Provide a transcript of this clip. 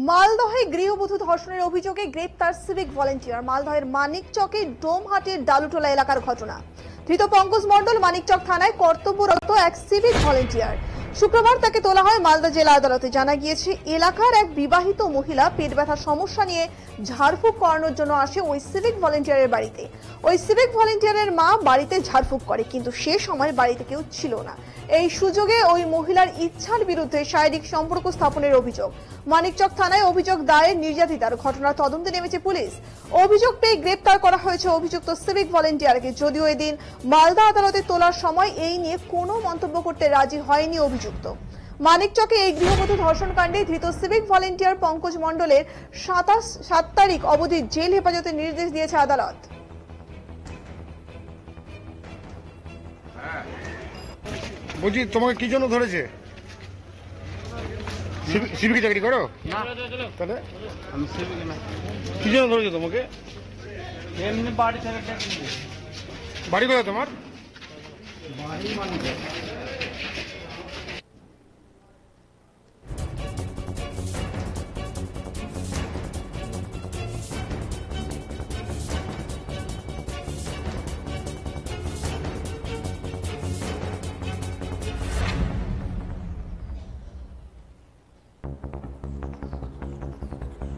মালদহে গৃহবধূ ধর্ষণের অভিযোগে গ্রেপ্তার সিভিক ভলেন্টিয়ার। মালদহের মানিকচকে ডোমহাটের ডালুটোলা এলাকার ঘটনা। ধৃত পঙ্কজ মণ্ডল মানিকচক থানায় কর্তব্যরত এক সিভিক ভলেন্টিয়ার। শুক্রবার তাকে তোলা হয় মালদা জেলা আদালতে। জানা গিয়েছে, এলাকার এক বিবাহিত মহিলা পেট ব্যথার সমস্যা নিয়ে ঝাড়ফুঁক করানোর জন্য আসে ওই সিভিক ভলেন্টিয়ারের বাড়িতে। ওই সিভিক ভলেন্টিয়ারের মা বাড়িতে ঝাড়ফুঁক করে, কিন্তু সে সময় বাড়িতে কেউ ছিল না। এই সুযোগে ওই মহিলার ইচ্ছার বিরুদ্ধে শারীরিক সম্পর্ক স্থাপনের অভিযোগ। মানিকচক থানায় অভিযোগ দায়ের নির্যাতিতার। ঘটনার তদন্তে নেমেছে পুলিশ। অভিযোগ পেয়ে গ্রেপ্তার করা হয়েছে অভিযুক্ত সিভিক ভলেন্টিয়ারকে। যদিও এদিন মালদা আদালতে তোলার সময় এই নিয়ে কোনো মন্তব্য করতে রাজি হয়নি অভিযুক্ত। মানিকচকে এই গৃহবধূ ধর্ষণ কাণ্ডে ধৃত সিভিক ভলেন্টিয়ার পঙ্কজ মণ্ডলের 7 তারিখ অবধি জেল হেফাজতের নির্দেশ দিয়েছে আদালত। বলছি, তোমাকে কি জন্য ধরেছে? সিভিকে চাকরি করো? তাহলে আমি সিভিক না। কি জন্য ধরেছে তোমাকে? এমনি বাড়ি থেকে বাড়ি কোথায় তোমার? বাড়ি মানে